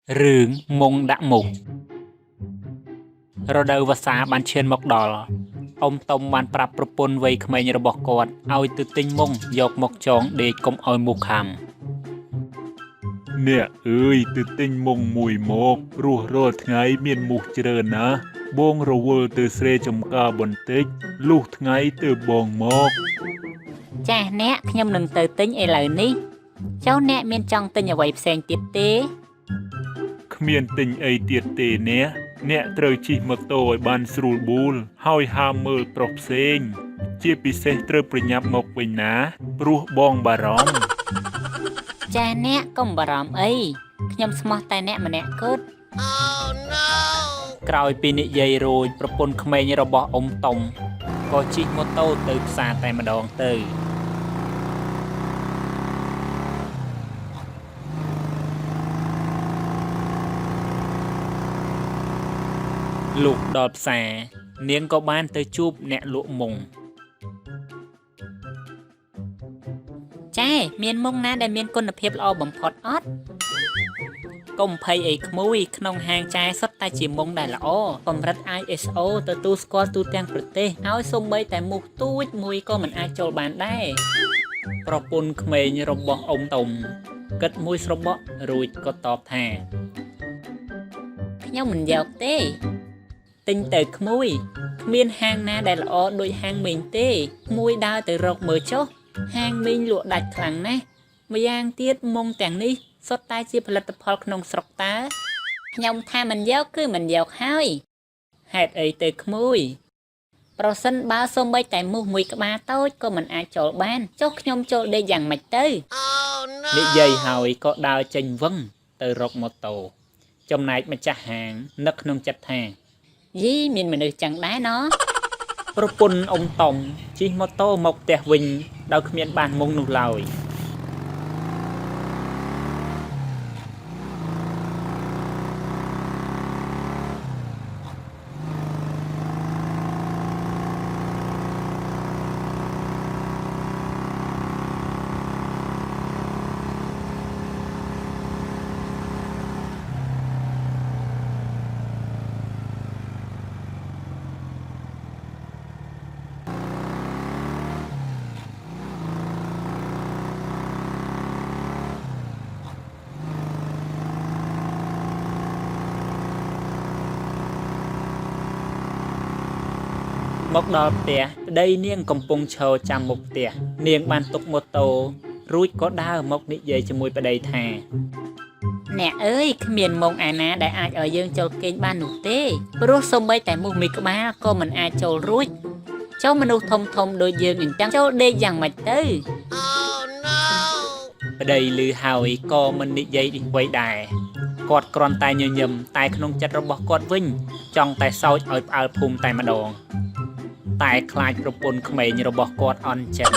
Rừng mông đã mục. Rồi đầu và xa bàn trên mọc đỏ. Ông Tông bàn prap propon vây khmei như bọc quạt. Ao từ tinh mông dọc mọc chóng để công oi mục hàm. Nè ơi từ tinh mông mùi mọc. Rùa rốt ngay miền mục chờ ná. Bông rô vơ từ sre chồng ca bần tích. Lúc ngay từ bông mọc. Chà nè,ខ្ញុំនឹងទៅទិញឥឡូវនេះចុះអ្នកមានចង់ទិញអ្វីផ្សេងទៀតទេ គ្មានទិញអីទៀតទេអ្នកត្រូវជិះម៉ូតូឲ្យបានស្រួលបួលហើយហាមមើលប្រុសផ្សេងជាពិសេសត្រូវប្រញាប់មកវិញណាព្រោះបងបារម្ភ ចាអ្នកកុំបារម្ភអីខ្ញុំស្មោះតែអ្នកម្នាក់គត់ ក្រោយពីនិយាយរួចប្រពន្ធក្មេងរបស់អ៊ំតុំក៏ជិះម៉ូតូទៅផ្សារតែម្ដងទៅលុះដល់ផ្សារនាងក៏បានទៅជួបអ្នកលក់មុង ចាមានមុងណាដែលមានគុណភាពល្អបំផុតអត់ កុំភ័យអីក្មួយក្នុងហាងចាយសុទ្ធតែជាមុងដែលល្អកម្រិត ISO ទទួលស្គាល់ទូទាំងប្រទេសហើយសូម្បីតែមូសទូចមួយក៏មិនអាចចូលបានដែរប្រពន្ធក្មេងរបស់អ៊ំតុំគិតមួយស្របក់រួចក៏តបថា ខ្ញុំមិនយកទេ ទិញទៅក្មួយគ្មានហាងណាដែលល្អដូចហាងមីងទេមួយដើរទៅរកមើលចុះហាងមីងលក់ដាច់ខ្លាំងណាស់ម្យ៉ាងទៀតមុងទាំងនេះសុទ្ធតែជាផលិតផលក្នុងស្រុកតើ ខ្ញុំថាមិនយកគឺមិនយកហើយ ហេតុអីទៅក្មួយ ប្រសិនបើសូម្បីតែមូសមួយក្បាលតូចក៏មិនអាចចូលបានចុះខ្ញុំចូលដេកយ៉ាងម៉េចទៅ និយាយហើយក៏ដើរចេញវឹងទៅរកម៉ូតូចំណែកម្ចាស់ហាងនឹកក្នុងចិត្តថា យីមានមនុស្សចឹងដែរណោះ ប្រពន្ធអ៊ំតុំជិះម៉ូតូមកផ្ទះវិញដោយគ្មានបានមុងនោះឡើយ មកដល់ផ្ទះប្តីនាងកំពុងឈរចាំមុខផ្ទះនាងបានទុកម៉ូតូរួចក៏ដើរមកនិយាយជាមួយប្តីថា អ្នកអើយគ្មានមុងឯណាដែលអាចឲ្យយើងចូលគេងបាននោះទេព្រោះសូម្បីតែមូសមួយក្បាលក៏មិនអាចចូលរួចចុះមនុស្សធំដូចយើងអញ្ចឹងចូលដេកយ៉ាងម៉េចទៅ ប្តីឮហើយក៏មិននិយាយអ្វីដែរគាត់គ្រាន់តែញញឹមតែក្នុងចិត្តរបស់គាត់វិញចង់តែសោចឲ្យផ្អើលភូមិតែម្ដងតែខ្លាចប្រពន្ធក្មេងរបស់គាត់អន់ចិត្ត